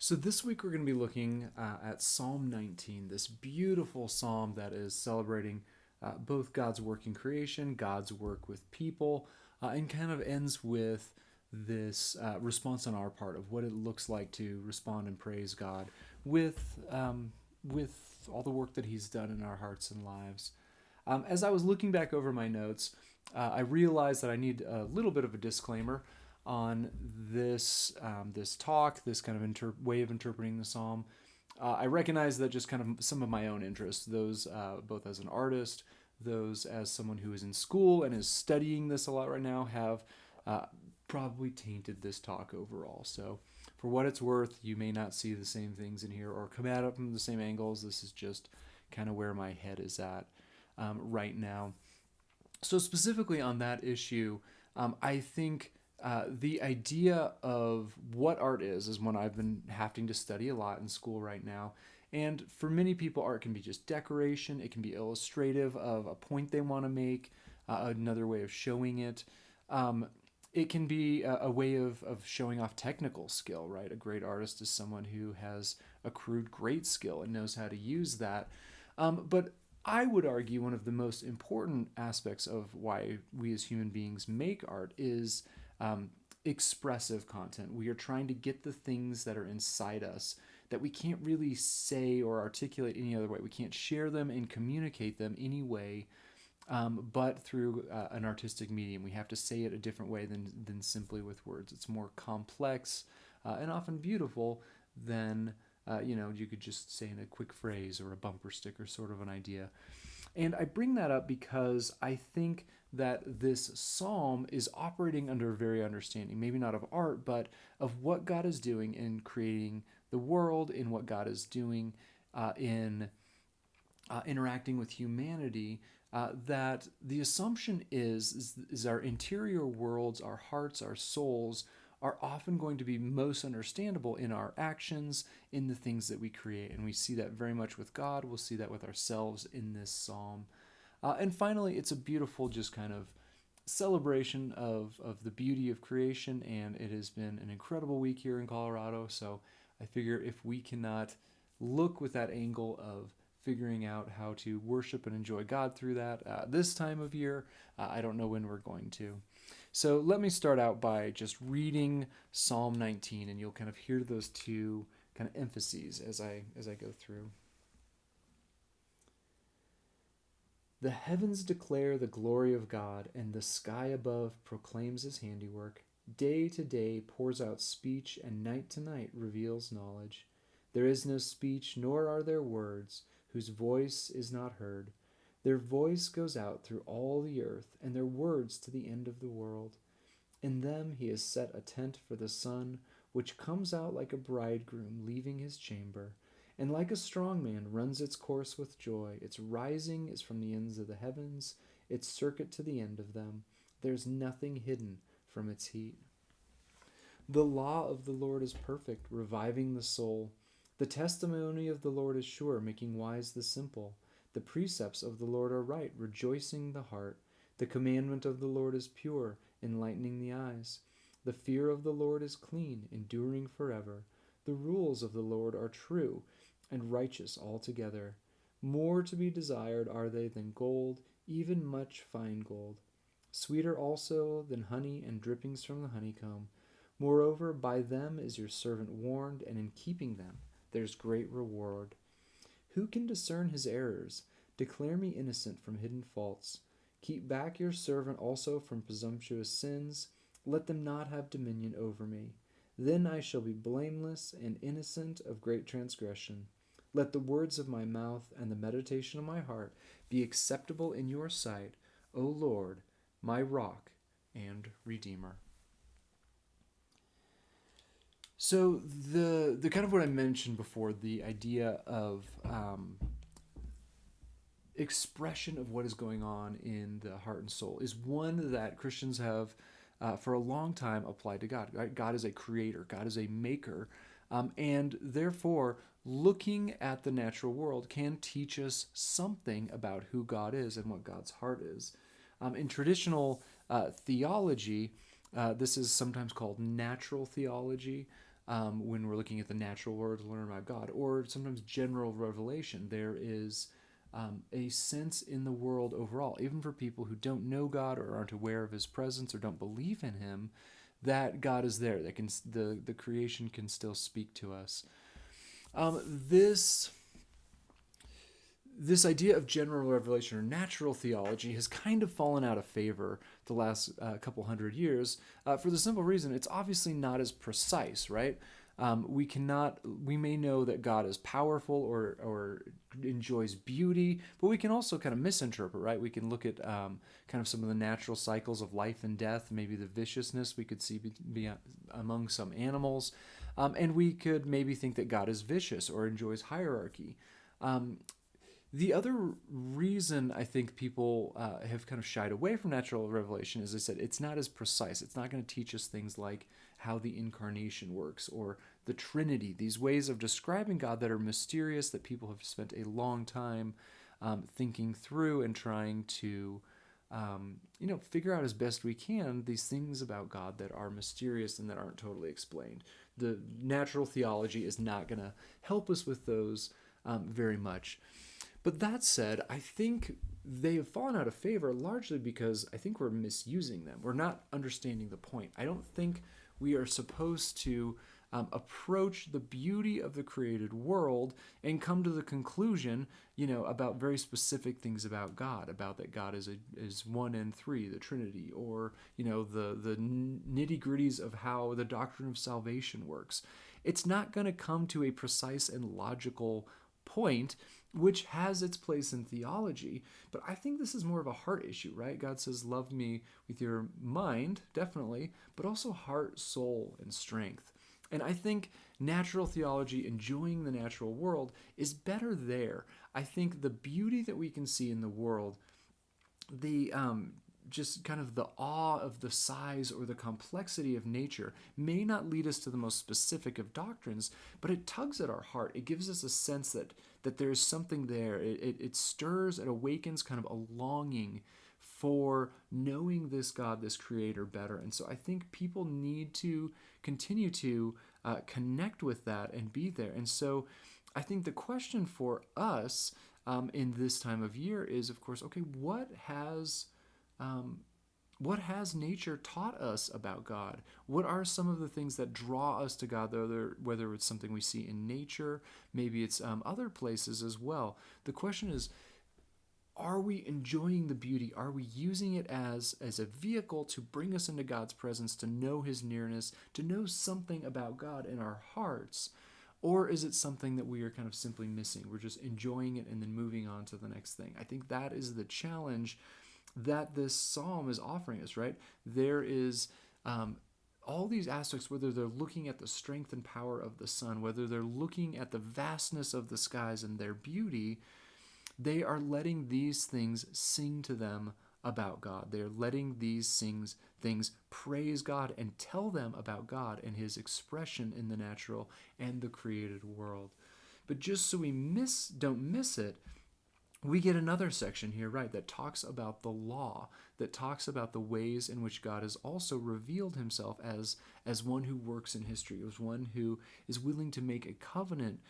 So this week we're going to be looking at Psalm 19, this beautiful psalm that is celebrating both God's work in creation, God's work with people, and kind of ends with this response on our part of what it looks like to respond and praise God with all the work that He's done in our hearts and lives. As I was looking back over my notes, I realized that I need a little bit of a disclaimer on this talk, this kind of way of interpreting the psalm. I recognize that just kind of some of my own interests, those both as an artist, those as someone who is in school and is studying this a lot right now, have probably tainted this talk overall. So, for what it's worth, you may not see the same things in here or come at it from the same angles. This is just kind of where my head is at right now. So, specifically on that issue, I think the idea of what art is one I've been having to study a lot in school right now. And for many people, art can be just decoration, it can be illustrative of a point they want to make, another way of showing it. Um, it can be a way of showing off technical skill, right? A great artist is someone who has accrued great skill and knows how to use that. But I would argue one of the most important aspects of why we as human beings make art is um, expressive content. We are trying to get the things that are inside us that we can't really say or articulate any other way. We can't share them and communicate them any way but through an artistic medium. We have to say it a different way than simply with words. It's more complex and often beautiful than you could just say in a quick phrase or a bumper sticker sort of an idea. And I bring that up because I think that this psalm is operating under a very understanding, maybe not of art, but of what God is doing in creating the world, in what God is doing in interacting with humanity. That the assumption is our interior worlds, our hearts, our souls are often going to be most understandable in our actions, in the things that we create. And we see that very much with God. We'll see that with ourselves in this psalm. And finally, it's a beautiful, just kind of celebration of the beauty of creation. And it has been an incredible week here in Colorado. So I figure if we cannot look with that angle of figuring out how to worship and enjoy God through that this time of year, I don't know when we're going to. So let me start out by just reading Psalm 19, and you'll kind of hear those two kind of emphases as I go through. The heavens declare the glory of God, and the sky above proclaims his handiwork. Day to day pours out speech, and night to night reveals knowledge. There is no speech, nor are there words, whose voice is not heard. Their voice goes out through all the earth, and their words to the end of the world. In them he has set a tent for the sun, which comes out like a bridegroom leaving his chamber, and like a strong man runs its course with joy. Its rising is from the ends of the heavens, its circuit to the end of them. There's nothing hidden from its heat. The law of the Lord is perfect, reviving the soul. The testimony of the Lord is sure, making wise the simple. The precepts of the Lord are right, rejoicing the heart. The commandment of the Lord is pure, enlightening the eyes. The fear of the Lord is clean, enduring forever. The rules of the Lord are true and righteous altogether. More to be desired are they than gold, even much fine gold. Sweeter also than honey and drippings from the honeycomb. Moreover, by them is your servant warned, and in keeping them there's great reward. Who can discern his errors? Declare me innocent from hidden faults. Keep back your servant also from presumptuous sins. Let them not have dominion over me. Then I shall be blameless and innocent of great transgression. Let the words of my mouth and the meditation of my heart be acceptable in your sight, O Lord, my rock and redeemer. So the kind of what I mentioned before, the idea of expression of what is going on in the heart and soul, is one that Christians have for a long time applied to God. Right? God is a creator. God is a maker. And therefore, looking at the natural world can teach us something about who God is and what God's heart is. In traditional theology, this is sometimes called natural theology. when we're looking at the natural world to learn about God, or sometimes general revelation. There is a sense in the world overall, even for people who don't know God or aren't aware of His presence or don't believe in Him, that God is there. That the creation can still speak to us. This idea of general revelation or natural theology has kind of fallen out of favor the last couple hundred years for the simple reason it's obviously not as precise, right? We may know that God is powerful or enjoys beauty, but we can also kind of misinterpret, right? We can look at kind of some of the natural cycles of life and death, maybe the viciousness we could see be among some animals, and we could maybe think that God is vicious or enjoys hierarchy. The other reason I think people have kind of shied away from natural revelation, as I said, it's not as precise. It's not going to teach us things like how the incarnation works or the Trinity, these ways of describing God that are mysterious, that people have spent a long time thinking through and trying to figure out as best we can these things about God that are mysterious and that aren't totally explained. The natural theology is not going to help us with those very much. But that said, I think they have fallen out of favor largely because I think we're misusing them. We're not understanding the point. I don't think we are supposed to approach the beauty of the created world and come to the conclusion, about very specific things about God, about that God is one and three, the Trinity, or the nitty gritties of how the doctrine of salvation works. It's not going to come to a precise and logical point, which has its place in theology. But I think this is more of a heart issue, right? God says, love me with your mind, definitely, but also heart, soul, and strength. And I think natural theology, enjoying the natural world, is better there. I think the beauty that we can see in the world, the just kind of the awe of the size or the complexity of nature may not lead us to the most specific of doctrines, but it tugs at our heart. It gives us a sense that there's something there. It stirs, it awakens kind of a longing for knowing this God, this creator better. And so I think people need to continue to connect with that and be there. And so I think the question for us in this time of year is, of course, okay, what has nature taught us about God? What are some of the things that draw us to God, whether it's something we see in nature, maybe it's other places as well? The question is, are we enjoying the beauty? Are we using it as a vehicle to bring us into God's presence, to know His nearness, to know something about God in our hearts? Or is it something that we are kind of simply missing? We're just enjoying it and then moving on to the next thing. I think that is the challenge that this psalm is offering us, right? There is all these aspects, whether they're looking at the strength and power of the sun, whether they're looking at the vastness of the skies and their beauty, they are letting these things sing to them about God. They're letting these things praise God and tell them about God and His expression in the natural and the created world. But just so we don't miss it, we get another section here, right, that talks about the law, that talks about the ways in which God has also revealed Himself as one who works in history, as one who is willing to make a covenant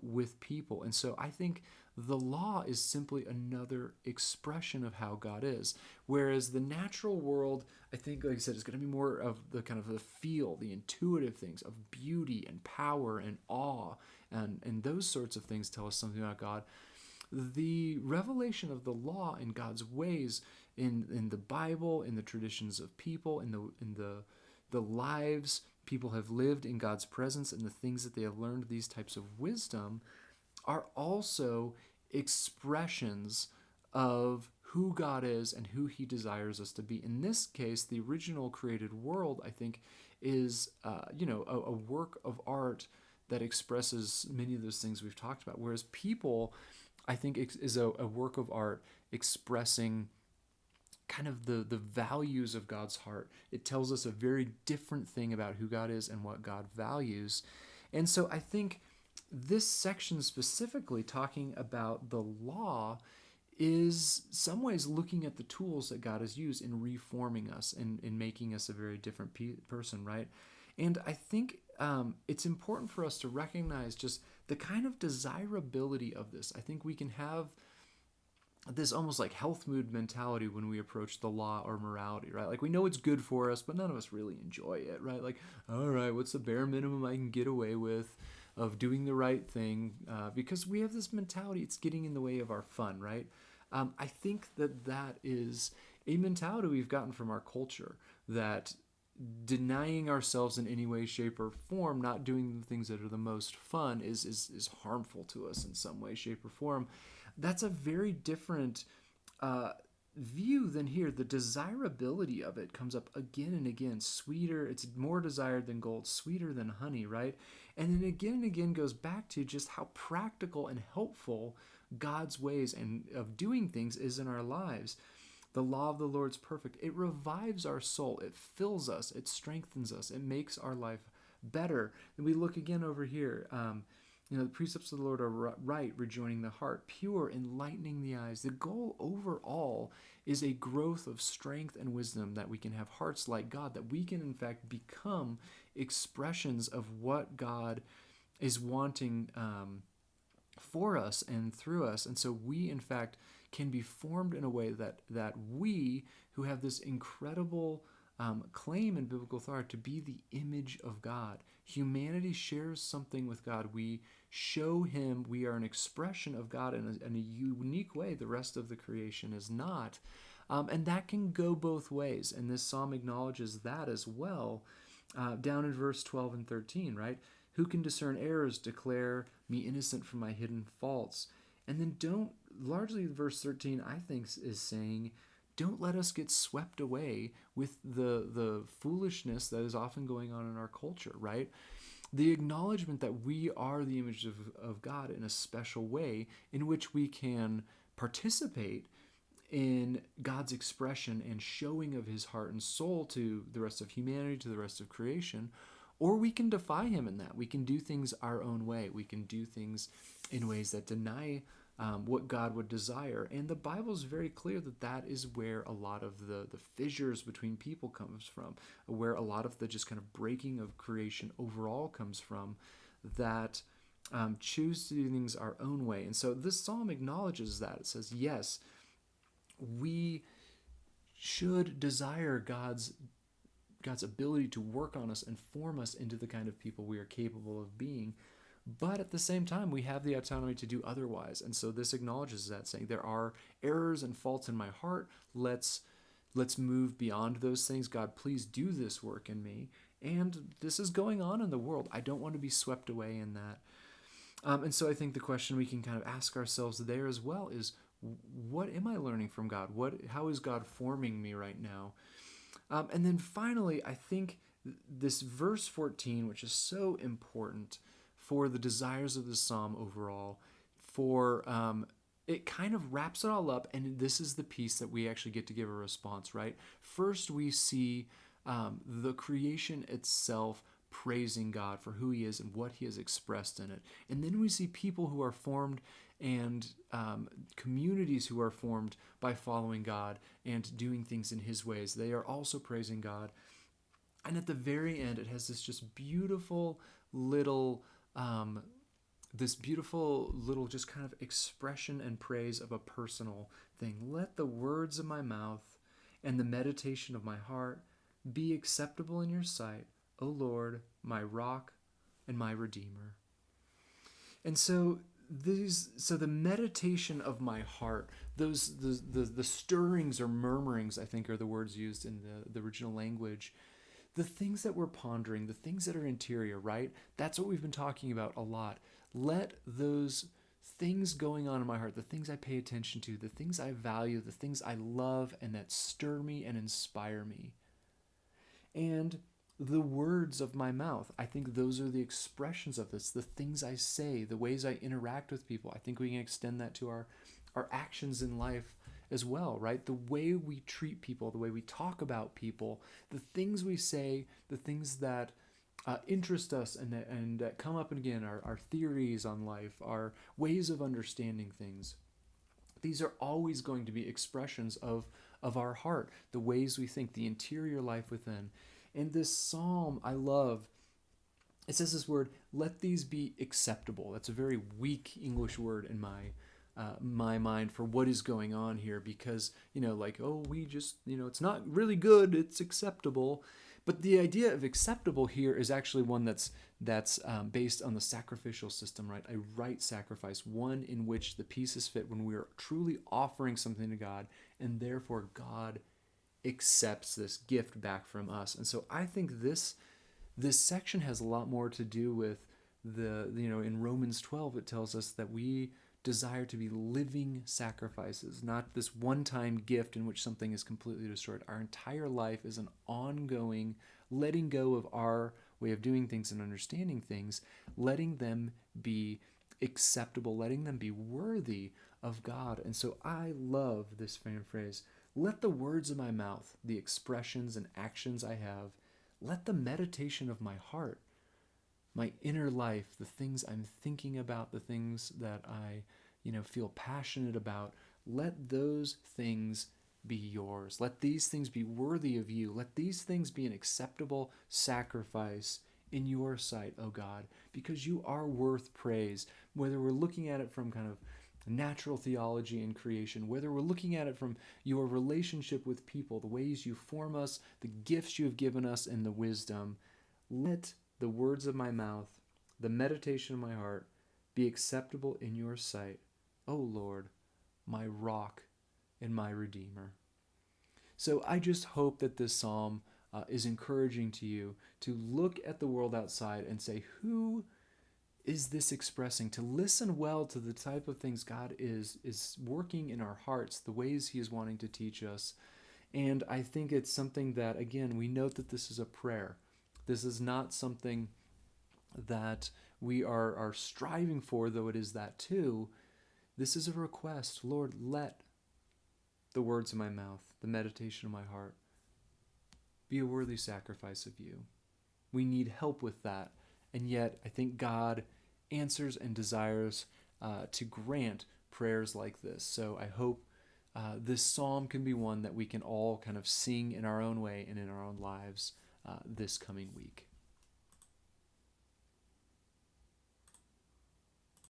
with people. And so I think the law is simply another expression of how God is. Whereas the natural world, I think, like I said, is going to be more of the kind of the feel, the intuitive things of beauty and power and awe, and those sorts of things tell us something about God. The revelation of the law and God's ways in the Bible, in the traditions of people, in the lives people have lived in God's presence, and the things that they have learned, these types of wisdom, are also expressions of who God is and who He desires us to be. In this case, the original created world, I think, is a work of art that expresses many of those things we've talked about. Whereas people, I think, is a work of art expressing kind of the values of God's heart. It tells us a very different thing about who God is and what God values. And so I think this section specifically talking about the law is some ways looking at the tools that God has used in reforming us and in making us a very different person, right? And I think it's important for us to recognize just the kind of desirability of this. I think we can have this almost like health mood mentality when we approach the law or morality, right? Like we know it's good for us, but none of us really enjoy it, right? Like, all right, what's the bare minimum I can get away with of doing the right thing? Because we have this mentality, it's getting in the way of our fun, right? I think that is a mentality we've gotten from our culture, that denying ourselves in any way, shape, or form, not doing the things that are the most fun, is harmful to us in some way, shape, or form. That's a very different view than here. The desirability of it comes up again and again. Sweeter, it's more desired than gold, sweeter than honey, right? And then again and again goes back to just how practical and helpful God's ways and of doing things is in our lives. The law of the Lord's perfect. It revives our soul. It fills us. It strengthens us. It makes our life better. And we look again over here. The precepts of the Lord are right, rejoining the heart, pure, enlightening the eyes. The goal overall is a growth of strength and wisdom, that we can have hearts like God, that we can in fact become expressions of what God is wanting for us and through us. And so we in fact can be formed in a way that we, who have this incredible claim in biblical authority to be the image of God. Humanity shares something with God. We show him, we are an expression of God in a unique way the rest of the creation is not. And that can go both ways. And this psalm acknowledges that as well. Down in verse 12 and 13, right? Who can discern errors? Declare me innocent from my hidden faults. And then largely verse 13, I think, is saying, don't let us get swept away with the foolishness that is often going on in our culture, right? The acknowledgement that we are the image of God in a special way in which we can participate in God's expression and showing of his heart and soul to the rest of humanity, to the rest of creation, or we can defy him in that. We can do things our own way. We can do things in ways that deny what God would desire. And the Bible is very clear that is where a lot of the fissures between people comes from, where a lot of the just kind of breaking of creation overall comes from, that choose to do things our own way. And so this psalm acknowledges that. It says, yes, we should desire God's ability to work on us and form us into the kind of people we are capable of being. But at the same time, we have the autonomy to do otherwise. And so this acknowledges that, saying there are errors and faults in my heart. Let's move beyond those things. God, please do this work in me. And this is going on in the world. I don't want to be swept away in that. And so I think the question we can kind of ask ourselves there as well is, what am I learning from God? How is God forming me right now? And then finally, I think this verse 14, which is so important for the desires of the psalm overall, it kind of wraps it all up, and this is the piece that we actually get to give a response, right? First, we see the creation itself praising God for who he is and what he has expressed in it. And then we see people who are formed and communities who are formed by following God and doing things in his ways. They are also praising God. And at the very end, it has this just beautiful little just kind of expression and praise of a personal thing. Let the words of my mouth and the meditation of my heart be acceptable in your sight, O Lord, my rock and my redeemer. And so the meditation of my heart, the stirrings or murmurings, I think, are the words used in the original language. The things that we're pondering, the things that are interior, right? That's what we've been talking about a lot. Let those things going on in my heart, the things I pay attention to, the things I value, the things I love and that stir me and inspire me. And the words of my mouth, I think those are the expressions of this, the things I say, the ways I interact with people. I think we can extend that to our actions in life as well, right? The way we treat people, the way we talk about people, the things we say, the things that interest us and that come up and again, our theories on life, our ways of understanding things. These are always going to be expressions of our heart, the ways we think, the interior life within. And this psalm I love it says this word, let these be acceptable. That's a very weak English word in my mind for what is going on here, because, like, oh, we just, it's not really good, it's acceptable. But the idea of acceptable here is actually one that's based on the sacrificial system, right? A right sacrifice, one in which the pieces fit when we are truly offering something to God, and therefore God accepts this gift back from us. And so I think this section has a lot more to do with in Romans 12 it tells us that we desire to be living sacrifices, not this one-time gift in which something is completely destroyed. Our entire life is an ongoing letting go of our way of doing things and understanding things, letting them be acceptable, letting them be worthy of God. And so I love this phrase, let the words of my mouth, the expressions and actions I have, let the meditation of my heart, my inner life, the things I'm thinking about, the things that I, feel passionate about, let those things be yours. Let these things be worthy of you. Let these things be an acceptable sacrifice in your sight, O God, because you are worth praise. Whether we're looking at it from kind of natural theology and creation, whether we're looking at it from your relationship with people, the ways you form us, the gifts you have given us, and the wisdom, let the words of my mouth, the meditation of my heart, be acceptable in your sight, O Lord, my rock and my redeemer. So I just hope that this psalm is encouraging to you to look at the world outside and say, who is this expressing? To listen well to the type of things God is working in our hearts, the ways he is wanting to teach us. And I think it's something that, again, we note that this is a prayer. This is not something that we are striving for, though it is that too. This is a request. Lord, let the words of my mouth, the meditation of my heart, be a worthy sacrifice of you. We need help with that. And yet, I think God answers and desires to grant prayers like this. So I hope this psalm can be one that we can all kind of sing in our own way and in our own lives this coming week.